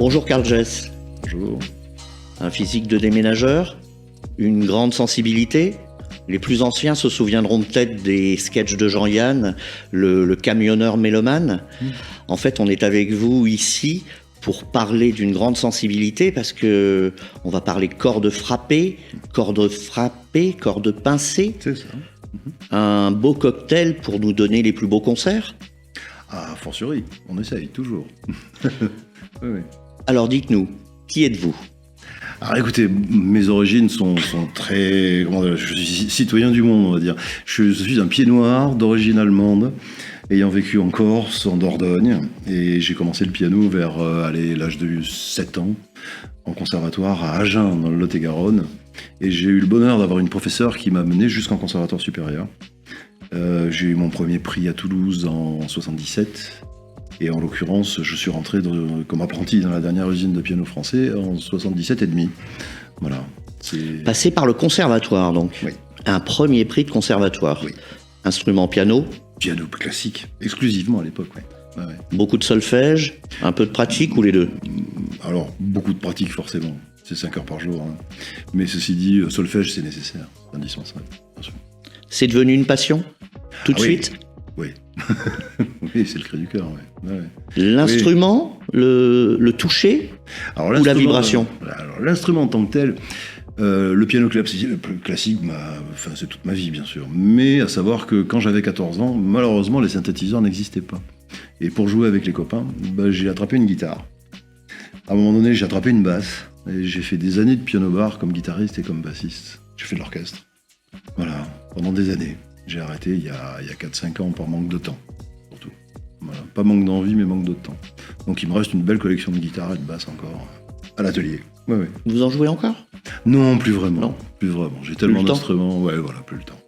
Bonjour Carl Jess. Bonjour. Un physique de déménageur, une grande sensibilité. Les plus anciens se souviendront peut-être des sketchs de Jean-Yann, le camionneur mélomane. En fait, on est avec vous ici pour parler d'une grande sensibilité parce que on va parler cordes frappées, cordes pincées. C'est ça. Un beau cocktail pour nous donner les plus beaux concerts. Ah, fortiori, on essaye, toujours. Oui. Alors dites-nous, qui êtes-vous ? Alors écoutez, mes origines sont très... je suis citoyen du monde, on va dire. Je suis un pied noir d'origine allemande, ayant vécu en Corse, en Dordogne, et j'ai commencé le piano vers l'âge de 7 ans, en conservatoire à Agen, dans le Lot-et-Garonne. Et j'ai eu le bonheur d'avoir une professeure qui m'a mené jusqu'en conservatoire supérieur. J'ai eu mon premier prix à Toulouse en 77. Et en l'occurrence, je suis rentré comme apprenti dans la dernière usine de piano français en 77 et demi. Voilà. Passé par le conservatoire, donc. Oui. Un premier prix de conservatoire. Oui. Instrument piano. Piano classique, exclusivement à l'époque, oui. Ouais. Beaucoup de solfège, un peu de pratique ou les deux ? Alors, beaucoup de pratique forcément. C'est 5 heures par jour. Hein. Mais ceci dit, solfège, c'est nécessaire, indispensable, bien sûr. C'est devenu une passion ? Tout de suite ? Oui. Oui, c'est le cri du cœur, ouais. Ouais. L'instrument, oui. le toucher ou la vibration ? Alors, l'instrument en tant que tel, le piano classique, c'est toute ma vie, bien sûr. Mais à savoir que quand j'avais 14 ans, malheureusement, les synthétiseurs n'existaient pas. Et pour jouer avec les copains, j'ai attrapé une guitare. À un moment donné, j'ai attrapé une basse. Et j'ai fait des années de piano-bar comme guitariste et comme bassiste. J'ai fait de l'orchestre. Voilà, pendant des années. J'ai arrêté il y a 4-5 ans par manque de temps, surtout. Voilà. Pas manque d'envie, mais manque de temps. Donc il me reste une belle collection de guitares et de basses encore à l'atelier. Ouais, ouais. Vous en jouez encore ? Non, plus vraiment. Non. Plus vraiment. J'ai tellement d'instruments. Ouais, voilà, plus le temps.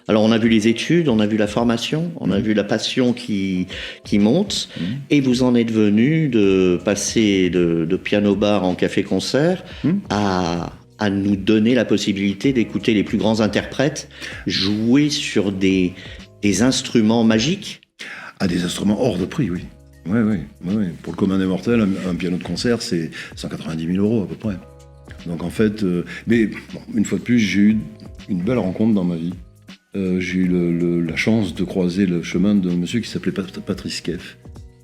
Alors on a vu les études, on a vu la formation, on a vu la passion qui monte, et vous en êtes venu de passer de piano-bar en café-concert à nous donner la possibilité d'écouter les plus grands interprètes jouer sur des instruments magiques. Ah, des instruments hors de prix, oui. Oui. Pour le commun des mortels, un piano de concert, c'est 190 000 € à peu près. Donc en fait, mais bon, une fois de plus, j'ai eu une belle rencontre dans ma vie. J'ai eu la chance de croiser le chemin d'un monsieur qui s'appelait Patrice Keff,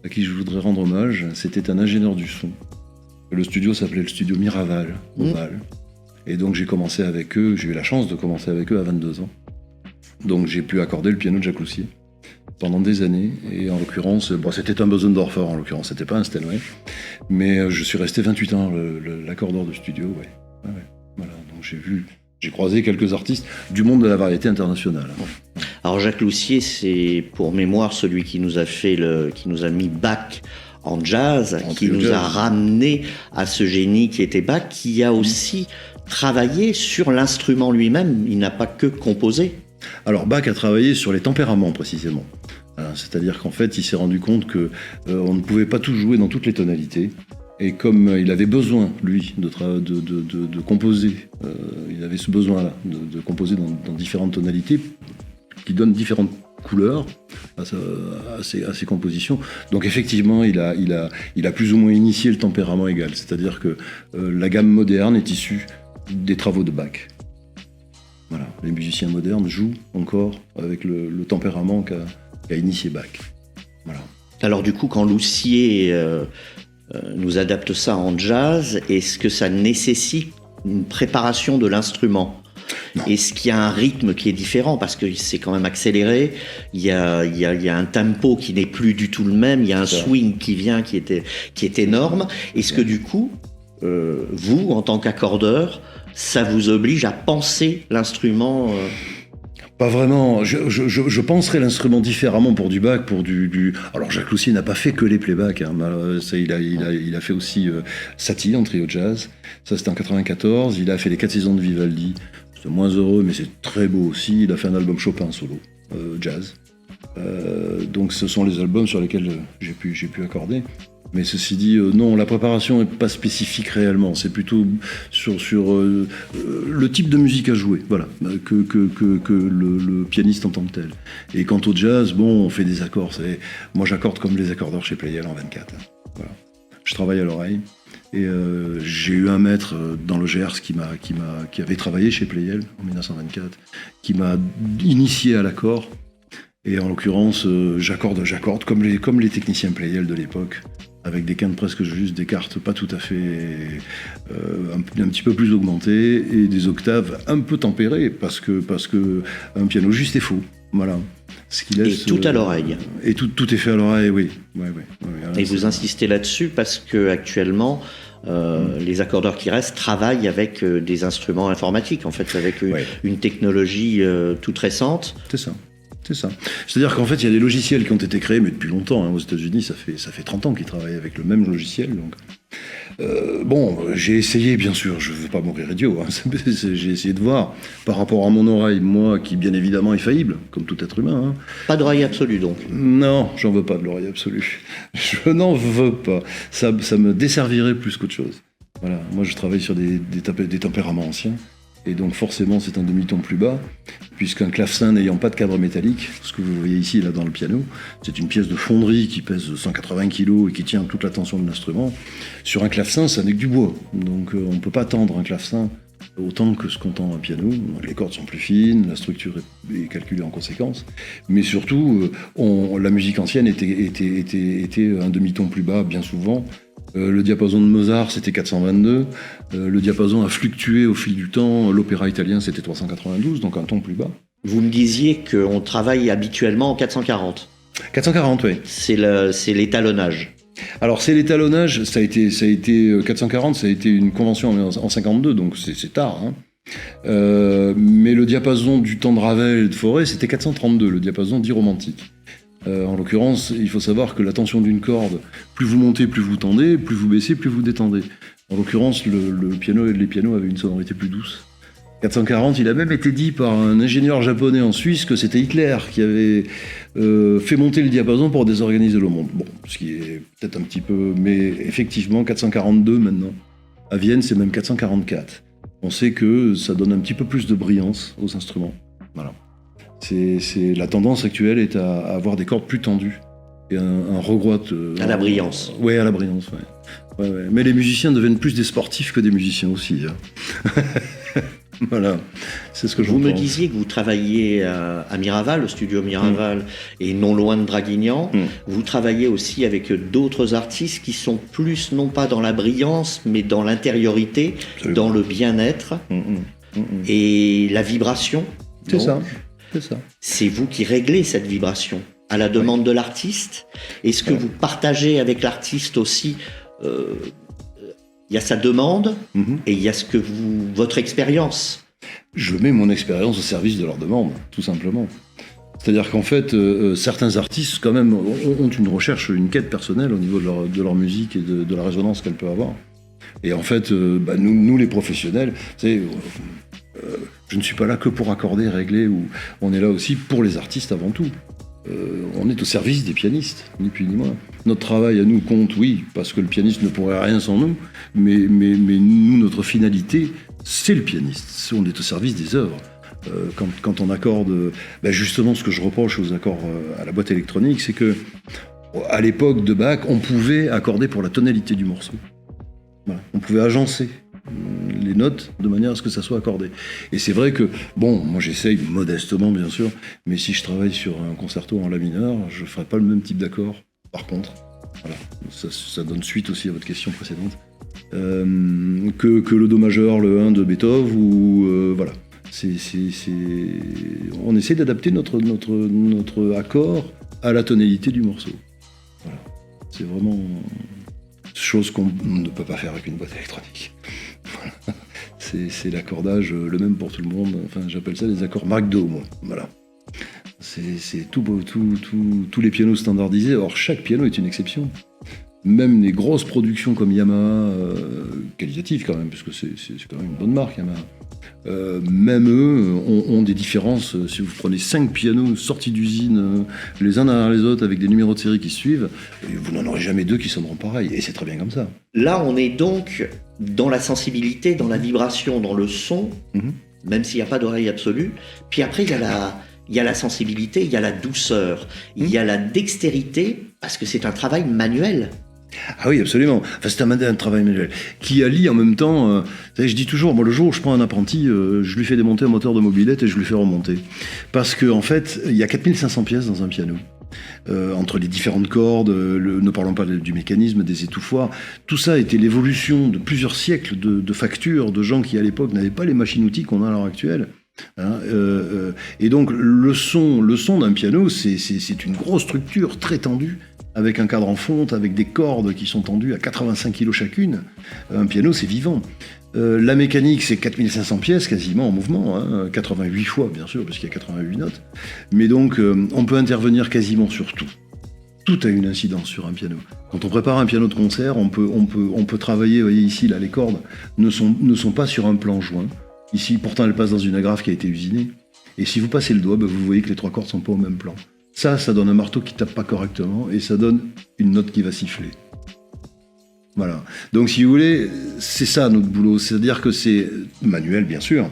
à qui je voudrais rendre hommage. C'était un ingénieur du son. Le studio s'appelait le studio Miraval, au Val. Et donc j'ai commencé avec eux, j'ai eu la chance de commencer avec eux à 22 ans. Donc j'ai pu accorder le piano de Jacques Loussier pendant des années. Et en l'occurrence, c'était un Bösendorfer en l'occurrence, c'était pas un Steinway. Mais je suis resté 28 ans l'accordeur de studio, ouais. Voilà, donc j'ai croisé quelques artistes du monde de la variété internationale. Alors Jacques Loussier, c'est pour mémoire celui qui nous a mis Bach en jazz, qui nous a ramené à ce génie qui était Bach, qui a aussi travaillé sur l'instrument lui-même. Il n'a pas que composé. Alors Bach a travaillé sur les tempéraments précisément. C'est-à-dire qu'en fait, il s'est rendu compte que on ne pouvait pas tout jouer dans toutes les tonalités. Et comme il avait besoin, lui, de composer, il avait ce besoin-là, de composer dans différentes tonalités qui donnent différentes couleurs à ses compositions. Donc effectivement, il a plus ou moins initié le tempérament égal. C'est-à-dire que la gamme moderne est issue des travaux de Bach. Voilà. Les musiciens modernes jouent encore avec le tempérament qu'a initié Bach. Voilà. Alors du coup, quand Loussier nous adapte ça en jazz, est-ce que ça nécessite une préparation de l'instrument ? Est-ce qu'il y a un rythme qui est différent ? Parce que c'est quand même accéléré, il y a un tempo qui n'est plus du tout le même, il y a un swing qui vient qui est énorme. Est-ce que du coup, vous, en tant qu'accordeur, ça vous oblige à penser l'instrument Pas vraiment. Je penserais l'instrument différemment pour du Bach, pour du... Alors Jacques Loussier n'a pas fait que les playbacks. Hein. Il a fait aussi Satie en trio jazz. Ça c'était en 94. Il a fait les 4 saisons de Vivaldi. C'était moins heureux, mais c'est très beau aussi. Il a fait un album Chopin solo, jazz. Donc ce sont les albums sur lesquels j'ai pu accorder. Mais ceci dit, non, la préparation n'est pas spécifique réellement. C'est plutôt sur le type de musique à jouer, voilà, que le pianiste en tant que tel. Et quant au jazz, bon, on fait des accords. Moi, j'accorde comme les accordeurs chez Pleyel en 24. Hein, voilà. je travaille à l'oreille. Et j'ai eu un maître dans le Gers qui avait travaillé chez Pleyel en 1924, qui m'a initié à l'accord. Et en l'occurrence, j'accorde comme les techniciens Pleyel de l'époque, avec des quintes presque justes, des cartes pas tout à fait un petit peu plus augmentées et des octaves un peu tempérées parce que un piano juste est faux. Voilà. Ce qui laisse, et tout à l'oreille. Et tout est fait à l'oreille, oui. Et vous insistez là-dessus parce que actuellement, les accordeurs qui restent travaillent avec des instruments informatiques, en fait, avec une technologie toute récente. C'est ça. C'est-à-dire qu'en fait, il y a des logiciels qui ont été créés, mais depuis longtemps. Aux États-Unis, ça fait 30 ans qu'ils travaillent avec le même logiciel. Donc, j'ai essayé, bien sûr, je ne veux pas mourir idiot. J'ai essayé de voir, par rapport à mon oreille, moi, qui bien évidemment est faillible, comme tout être humain. Pas d'oreille absolue, donc. Non, j'en veux pas de l'oreille absolue. Je n'en veux pas. Ça me desservirait plus qu'autre chose. Voilà. Moi, je travaille sur des tempéraments anciens. Et donc forcément c'est un demi-ton plus bas, puisqu'un clavecin n'ayant pas de cadre métallique, ce que vous voyez ici là dans le piano, c'est une pièce de fonderie qui pèse 180 kg et qui tient toute la tension de l'instrument. Sur un clavecin, ça n'est que du bois, donc on ne peut pas tendre un clavecin autant que ce qu'on tend un piano. Les cordes sont plus fines, la structure est calculée en conséquence, mais surtout la musique ancienne était un demi-ton plus bas bien souvent. Le diapason de Mozart, c'était 422. Le diapason a fluctué au fil du temps. L'opéra italien, c'était 392, donc un ton plus bas. Vous me disiez qu'on travaille habituellement en 440. 440, oui. C'est l'étalonnage. Alors, c'est l'étalonnage. Ça a été 440, ça a été une convention en 52, donc c'est tard. Mais le diapason du temps de Ravel et de Fauré, c'était 432, le diapason dit romantique. En l'occurrence, il faut savoir que la tension d'une corde, plus vous montez, plus vous tendez, plus vous baissez, plus vous détendez. En l'occurrence, les pianos avaient une sonorité plus douce. 440, il a même été dit par un ingénieur japonais en Suisse que c'était Hitler qui avait fait monter le diapason pour désorganiser le monde. Bon, ce qui est peut-être un petit peu... Mais effectivement, 442 maintenant. À Vienne, c'est même 444. On sait que ça donne un petit peu plus de brillance aux instruments. Voilà. La tendance actuelle est à avoir des cordes plus tendues et un regroit à la brillance. Oui, à la brillance. Ouais. Mais les musiciens deviennent plus des sportifs que des musiciens aussi. Voilà, c'est ce que je Vous me disiez que vous travailliez à Miraval, au studio Miraval, et non loin de Draguignan. Vous travaillez aussi avec d'autres artistes qui sont plus, non pas dans la brillance, mais dans l'intériorité, dans le bien-être et la vibration. C'est ça. C'est vous qui réglez cette vibration à la demande de l'artiste. Est-ce que vous partagez avec l'artiste aussi il y a sa demande et il y a votre expérience. Je mets mon expérience au service de leur demande, tout simplement. C'est-à-dire qu'en fait, certains artistes, quand même, ont une recherche, une quête personnelle au niveau de leur musique et de la résonance qu'elle peut avoir. Et en fait, nous les professionnels, je ne suis pas là que pour accorder, régler, on est là aussi pour les artistes avant tout. On est au service des pianistes, ni plus ni moins. Notre travail à nous compte, oui, parce que le pianiste ne pourrait rien sans nous, mais nous, notre finalité, c'est le pianiste. On est au service des œuvres. Quand on accorde, justement, ce que je reproche aux accords à la boîte électronique, c'est que à l'époque de Bach, on pouvait accorder pour la tonalité du morceau. Voilà. On pouvait agencer les notes de manière à ce que ça soit accordé. Et c'est vrai que, moi j'essaye modestement bien sûr, mais si je travaille sur un concerto en la mineur, je ne ferai pas le même type d'accord. Par contre, voilà, ça donne suite aussi à votre question précédente, que le Do majeur, le 1 de Beethoven, ou voilà. On essaie d'adapter notre accord à la tonalité du morceau. Voilà. C'est vraiment chose qu'on ne peut pas faire avec une boîte électronique. Voilà. C'est l'accordage le même pour tout le monde. Enfin, j'appelle ça les accords Mark II, moi. Voilà. C'est tous les pianos standardisés. Or, chaque piano est une exception. Même les grosses productions comme Yamaha, qualitatives quand même, parce que c'est quand même une bonne marque, Yamaha. Même eux ont des différences. Si vous prenez 5 pianos sortis d'usine, les uns derrière les autres, avec des numéros de série qui se suivent, vous n'en aurez jamais 2 qui sonneront pareil. Et c'est très bien comme ça. Là, on est donc dans la sensibilité, dans la vibration, dans le son, même s'il n'y a pas d'oreille absolue. Puis après, il y a la sensibilité, il y a la douceur, il y a la dextérité, parce que c'est un travail manuel. Ah oui, absolument. Enfin, c'est un travail manuel qui allie en même temps. Vous savez, je dis toujours, moi, le jour où je prends un apprenti, je lui fais démonter un moteur de mobilette et je lui fais remonter. Parce qu'en fait, il y a 4500 pièces dans un piano. Entre les différentes cordes, ne parlons pas du mécanisme, des étouffoirs, tout ça était l'évolution de plusieurs siècles de factures, de gens qui à l'époque n'avaient pas les machines-outils qu'on a à l'heure actuelle. Et donc le son d'un piano, c'est une grosse structure très tendue, avec un cadre en fonte, avec des cordes qui sont tendues à 85 kg chacune. Un piano, c'est vivant. La mécanique, c'est 4500 pièces quasiment en mouvement, 88 fois bien sûr, parce qu'il y a 88 notes. Mais donc, on peut intervenir quasiment sur tout. Tout a une incidence sur un piano. Quand on prépare un piano de concert, on peut travailler, vous voyez ici, là, les cordes ne sont pas sur un plan joint. Ici, pourtant, elles passent dans une agrafe qui a été usinée. Et si vous passez le doigt, vous voyez que les 3 cordes ne sont pas au même plan. Ça donne un marteau qui tape pas correctement et ça donne une note qui va siffler. Voilà. Donc, si vous voulez, c'est ça notre boulot. C'est-à-dire que c'est manuel, bien sûr,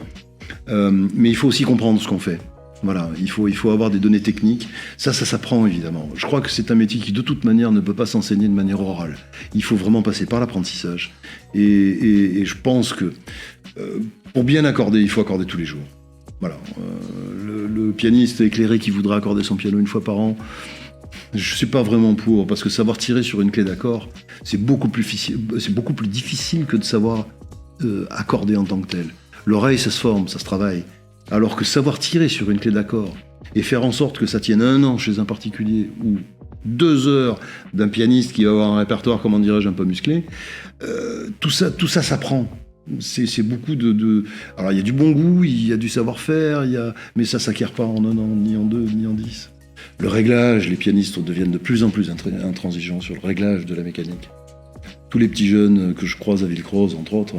mais il faut aussi comprendre ce qu'on fait. Voilà. Il faut avoir des données techniques. Ça s'apprend évidemment. Je crois que c'est un métier qui, de toute manière, ne peut pas s'enseigner de manière orale. Il faut vraiment passer par l'apprentissage. Et je pense que pour bien accorder, il faut accorder tous les jours. Voilà. Le pianiste éclairé qui voudra accorder son piano une fois par an, je ne suis pas vraiment pour, parce que savoir tirer sur une clé d'accord, c'est beaucoup plus difficile que de savoir accorder en tant que tel. L'oreille, ça se forme, ça se travaille. Alors que savoir tirer sur une clé d'accord et faire en sorte que ça tienne 1 an chez un particulier ou 2 heures d'un pianiste qui va avoir un répertoire, comment dirais-je, un peu musclé, tout ça s'apprend. C'est beaucoup de... Alors il y a du bon goût, il y a du savoir-faire, mais ça s'acquiert pas en 1 an, ni en 2, ni en 10. Le réglage, les pianistes deviennent de plus en plus intransigeants sur le réglage de la mécanique. Tous les petits jeunes que je croise à Villecroze, entre autres.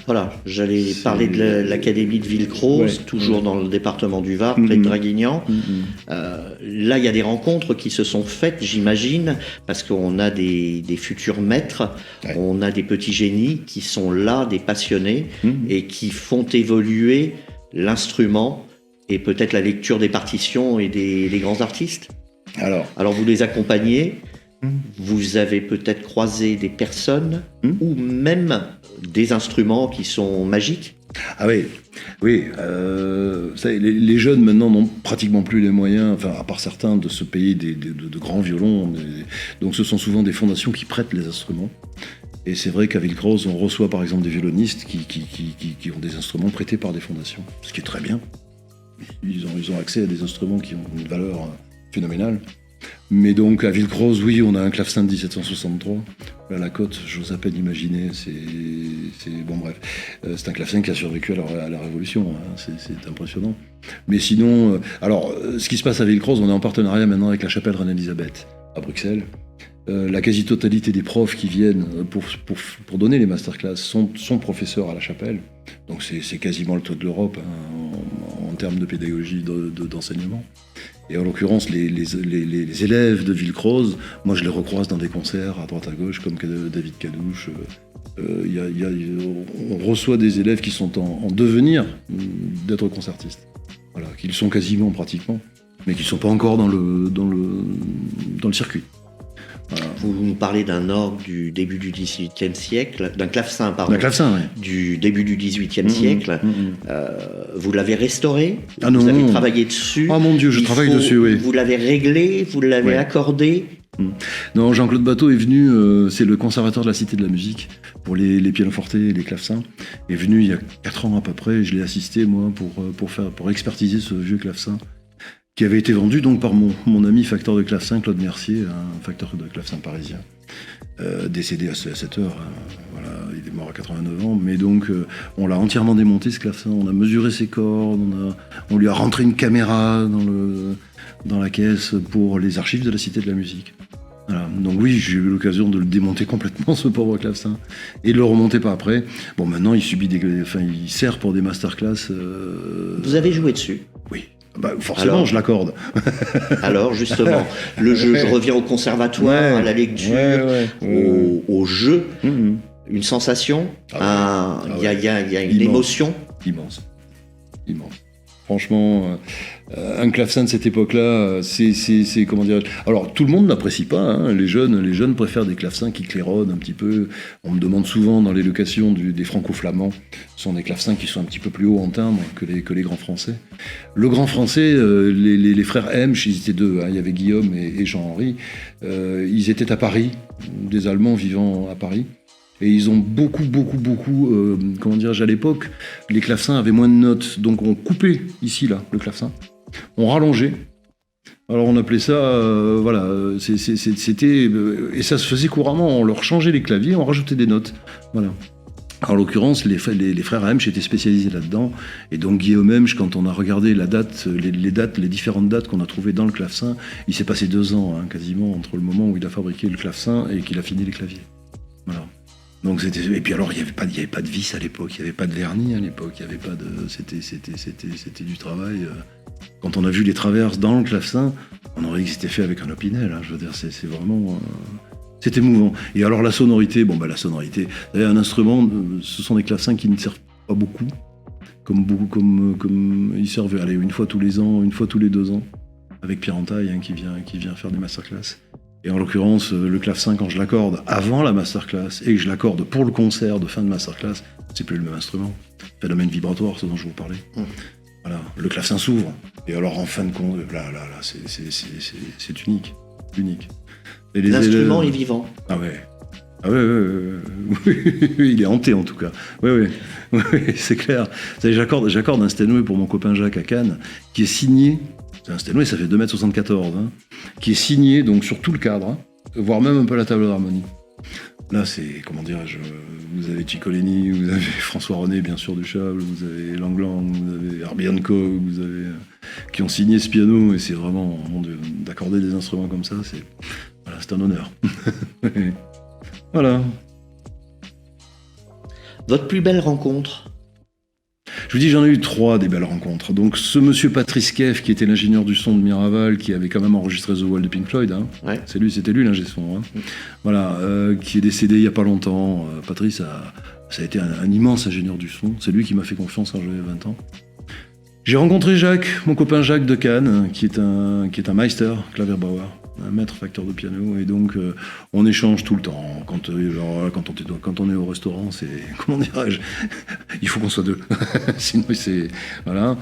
Voilà, j'allais parler de l'académie de Villecroze, toujours dans le département du Var, près de Draguignan. Là, il y a des rencontres qui se sont faites, j'imagine, parce qu'on a des futurs maîtres, on a des petits génies qui sont là, des passionnés, et qui font évoluer l'instrument et peut-être la lecture des partitions et des grands artistes. Alors vous les accompagnez. Vous avez peut-être croisé des personnes ou même des instruments qui sont magiques. Ah oui. Vous savez, les jeunes maintenant n'ont pratiquement plus les moyens, enfin à part certains, de se payer de grands violons. Donc ce sont souvent des fondations qui prêtent les instruments. Et c'est vrai qu'à Villecroze, on reçoit par exemple des violonistes qui ont des instruments prêtés par des fondations, ce qui est très bien. Ils ont accès à des instruments qui ont une valeur phénoménale. Mais donc à Villecroze, oui, on a un clavecin de 1763. Là, la cote, j'ose à peine imaginer. Bon, bref, c'est un clavecin qui a survécu à la Révolution. C'est impressionnant. Mais sinon, alors, ce qui se passe à Villecroze, on est en partenariat maintenant avec la chapelle Reine-Élisabeth à Bruxelles. La quasi-totalité des profs qui viennent pour donner les masterclass sont professeurs à la chapelle. Donc c'est quasiment le top de l'Europe en termes de pédagogie, d'enseignement. Et en l'occurrence, les élèves de Villecroze, moi je les recroise dans des concerts à droite à gauche, comme David Cadouche. On reçoit des élèves qui sont en devenir d'être concertistes. Voilà, qu'ils sont quasiment, pratiquement, mais qui ne sont pas encore dans le circuit. Voilà. Vous nous parlez d'un orgue du début du XVIIIe siècle, d'un clavecin, pardon. D'un clavecin, oui. Du début du XVIIIe siècle. Vous l'avez restauré, Ah non, vous avez travaillé dessus. Oh mon Dieu, je travaille dessus, oui. Vous l'avez réglé, vous l'avez accordé. Non, Jean-Claude Bateau est venu, c'est le conservateur de la Cité de la Musique pour les pianofortes et les clavecins. Est venu il y a 4 ans à peu près, et je l'ai assisté moi pour expertiser ce vieux clavecin qui avait été vendu donc par mon ami facteur de clavecin Claude Mercier, un facteur de clavecin parisien, décédé à cette heure. Voilà, il est mort à 89 ans, mais donc on l'a entièrement démonté ce clavecin, on a mesuré ses cordes, on lui a rentré une caméra dans la caisse pour les archives de la Cité de la Musique. Voilà. Donc oui, j'ai eu l'occasion de le démonter complètement, ce pauvre clavecin, et de le remonter pas après. Bon, maintenant il sert pour des masterclass. Vous avez joué dessus? Oui. Bah, forcément, alors, je l'accorde. Alors, justement, je reviens au conservatoire, à la lecture, au jeu, une sensation, il y a une émotion. Immense. Franchement, un clavecin de cette époque-là, c'est comment dire. Alors tout le monde n'apprécie pas. Hein. Les jeunes préfèrent des clavecins qui claironnent un petit peu. On me demande souvent dans les locations des franco-flamands, ce sont des clavecins qui sont un petit peu plus hauts en timbre que les grands français. Le grand français, les frères Hemsch, ils étaient deux. Hein. Il y avait Guillaume et Jean-Henri. Ils étaient à Paris, des Allemands vivant à Paris. Et ils ont beaucoup, comment dirais-je, à l'époque, les clavecins avaient moins de notes. Donc on coupait ici, là, le clavecin. On rallongeait. Alors on appelait ça, voilà, c'était... et ça se faisait couramment, on leur changeait les claviers, on rajoutait des notes. Voilà. En l'occurrence, les frères Hemsch étaient spécialisés là-dedans. Et donc Guillaume Hemsch, quand on a regardé la date, les différentes dates qu'on a trouvées dans le clavecin, il s'est passé 2 ans, hein, quasiment, entre le moment où il a fabriqué le clavecin et qu'il a fini les claviers. Voilà. Donc et puis alors il y avait pas de vis à l'époque, il y avait pas de vernis à l'époque, il y avait pas de c'était du travail. Quand on a vu les traverses dans le clavecin, on aurait dit que c'était fait avec un Opinel. Hein, je veux dire, c'est vraiment c'est émouvant. Et alors la sonorité, la sonorité, un instrument, ce sont des clavecins qui ne servent pas beaucoup, comme ils servent, allez, une fois tous les ans, une fois tous les 2 ans, avec Pierre Entaille, hein, qui vient faire des masterclass. Et en l'occurrence, le clavecin, quand je l'accorde avant la masterclass et que je l'accorde pour le concert de fin de masterclass, c'est plus le même instrument. Phénomène vibratoire, ce dont je vous parlais. Voilà, le clavecin s'ouvre. Et alors, en fin de compte, là, c'est unique. L'instrument est vivant. Ah ouais. Ah ouais, il est hanté en tout cas. Ouais, c'est clair. J'accorde un Steinway pour mon copain Jacques à Cannes, qui est signé. C'est un Steinway, ça fait 2,74 m, hein, qui est signé donc sur tout le cadre, hein, voire même un peu la table d'harmonie. Là, c'est, comment dirais-je, vous avez Ciccolini, vous avez François René, bien sûr, Duchâble, vous avez Langlang, vous avez Arbianco, vous avez qui ont signé ce piano, et c'est vraiment, mon Dieu, d'accorder des instruments comme ça, c'est un honneur. Voilà. Votre plus belle rencontre? Je vous dis, j'en ai eu 3 des belles rencontres. Donc ce monsieur Patrice Keff, qui était l'ingénieur du son de Miraval, qui avait quand même enregistré The Wall de Pink Floyd, hein. Ouais. C'était lui l'ingé son, hein. Voilà, qui est décédé il n'y a pas longtemps. Patrice ça a été un immense ingénieur du son. C'est lui qui m'a fait confiance quand j'avais 20 ans. J'ai rencontré Jacques, mon copain Jacques de Cannes, qui est un Meister, Klavierbauer, un maître facteur de piano, et donc on échange tout le temps. Quand on est au restaurant, c'est, comment dirais-je, il faut qu'on soit 2. Sinon c'est, voilà.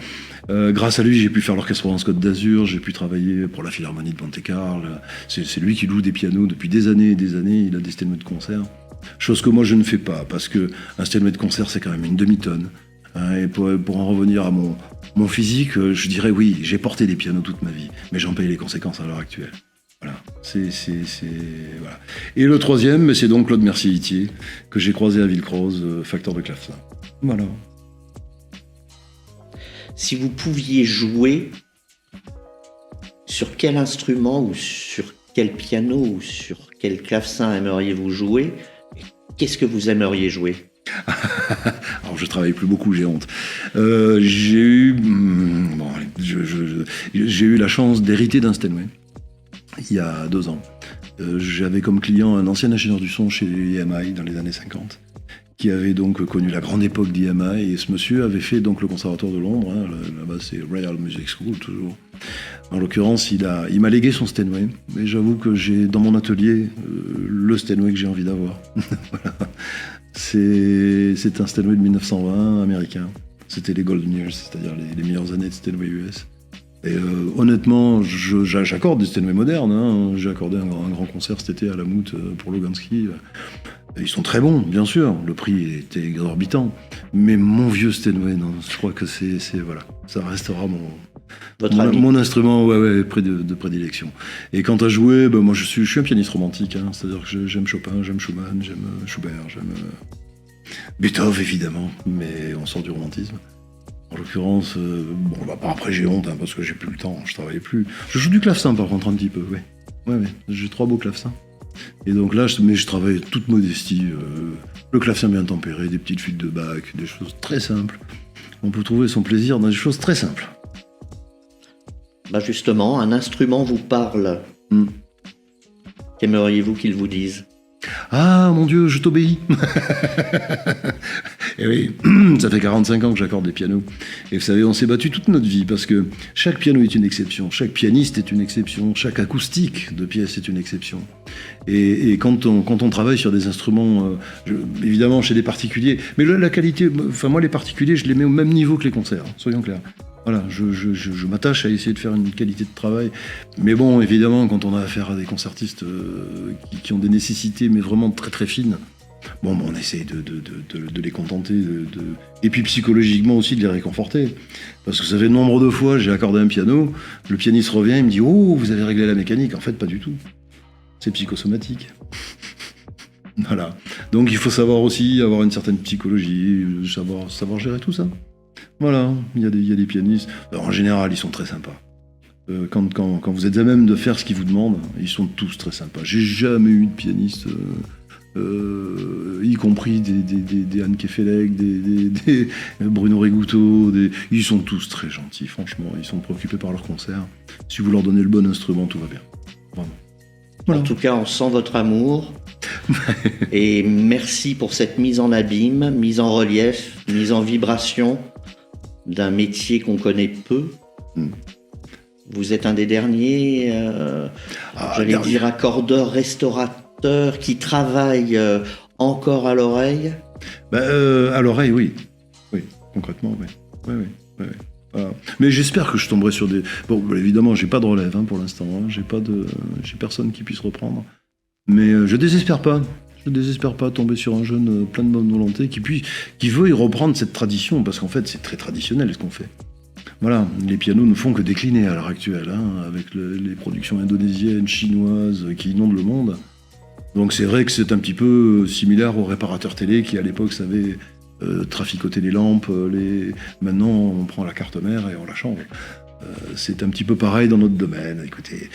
Grâce à lui, j'ai pu faire l'orchestre Provence Côte d'Azur, j'ai pu travailler pour la Philharmonie de Monte-Carlo. C'est lui qui loue des pianos depuis des années et des années. Il a des Steinway de concert, chose que moi je ne fais pas, parce que un Steinway de concert, c'est quand même une demi-tonne. Et pour en revenir à mon physique, je dirais oui, j'ai porté des pianos toute ma vie, mais j'en paye les conséquences à l'heure actuelle. Voilà. Voilà. Et le 3e, c'est donc Claude Mercier-Hitier, que j'ai croisé à Villecroze, facteur de clavecin. Voilà. Si vous pouviez jouer, sur quel instrument ou sur quel piano ou sur quel clavecin aimeriez-vous jouer? Qu'est-ce que vous aimeriez jouer? Alors je travaille plus beaucoup, j'ai honte. J'ai eu la chance d'hériter d'un Steinway il y a 2 ans. J'avais comme client un ancien ingénieur du son chez EMI dans les années 50, qui avait donc connu la grande époque d'EMI, et ce monsieur avait fait donc le conservatoire de Londres, hein, là-bas c'est Royal Music School toujours. En l'occurrence, il m'a légué son Steinway, mais j'avoue que j'ai dans mon atelier le Steinway que j'ai envie d'avoir. Voilà. C'est un Steinway de 1920 américain. C'était les Golden Years, c'est-à-dire les meilleures années de Steinway US. Et honnêtement, j'accorde des Steinway modernes. Hein. J'ai accordé un grand concert cet été à la Moute pour Logansky. Ils sont très bons, bien sûr. Le prix était exorbitant. Mais mon vieux Steinway, non, je crois que voilà, ça restera mon instrument de prédilection. Et quant à jouer, moi je suis un pianiste romantique. Hein. C'est-à-dire que j'aime Chopin, j'aime Schumann, j'aime Schubert, j'aime Beethoven évidemment, mais on sort du romantisme. En l'occurrence, après j'ai honte hein, parce que j'ai plus le temps, je travaille plus. Je joue du clavecin par contre un petit peu, ouais. J'ai 3 beaux clavecins. Et donc là, je travaille toute modestie. Le clavecin bien tempéré, des petites fuites de Bach, des choses très simples. On peut trouver son plaisir dans des choses très simples. Justement, un instrument vous parle. Qu'aimeriez-vous qu'il vous dise? Ah, mon Dieu, je t'obéis. Et oui, ça fait 45 ans que j'accorde des pianos. Et vous savez, on s'est battu toute notre vie parce que chaque piano est une exception, chaque pianiste est une exception, chaque acoustique de pièce est une exception. Et quand on travaille sur des instruments, évidemment chez des particuliers, mais la qualité, enfin moi les particuliers, je les mets au même niveau que les concerts, soyons clairs. Voilà, je m'attache à essayer de faire une qualité de travail. Mais bon, évidemment, quand on a affaire à des concertistes qui ont des nécessités, mais vraiment très très fines, bon, on essaye de les contenter, et puis psychologiquement aussi de les réconforter. Parce que ça fait nombre de fois, j'ai accordé un piano, le pianiste revient, il me dit « Oh, vous avez réglé la mécanique ». En fait, pas du tout. C'est psychosomatique. Voilà. Donc il faut savoir aussi avoir une certaine psychologie, savoir gérer tout ça. Voilà, il y a des pianistes. Alors, en général, ils sont très sympas. Quand vous êtes à même de faire ce qu'ils vous demandent, ils sont tous très sympas. J'ai jamais eu de pianiste, y compris des Anne Kefelec, des Bruno Rigouteau, ils sont tous très gentils, franchement. Ils sont préoccupés par leur concert. Si vous leur donnez le bon instrument, tout va bien. Vraiment. Voilà. En tout cas, on sent votre amour. Et merci pour cette mise en abîme, mise en relief, mise en vibration d'un métier qu'on connaît peu. Vous êtes un des derniers, j'allais dire accordeurs, restaurateurs qui travaillent encore à l'oreille. À l'oreille, oui. Oui, concrètement, oui. Oui. Voilà. Mais j'espère que je tomberai sur des... Bon, évidemment, j'ai pas de relève pour l'instant. J'ai personne qui puisse reprendre. Mais je désespère pas. Je ne désespère pas tomber sur un jeune plein de bonne volonté qui veut y reprendre cette tradition, parce qu'en fait, c'est très traditionnel ce qu'on fait. Voilà, les pianos ne font que décliner à l'heure actuelle, avec les productions indonésiennes, chinoises qui inondent le monde. Donc c'est vrai que c'est un petit peu similaire aux réparateurs télé qui, à l'époque, savaient traficoter les lampes. Maintenant, on prend la carte mère et on la change. C'est un petit peu pareil dans notre domaine. Écoutez,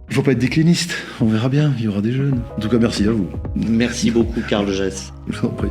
il ne faut pas être décliniste, on verra bien, il y aura des jeunes. En tout cas, merci à vous. Merci beaucoup, Karl Jess. Je vous en prie.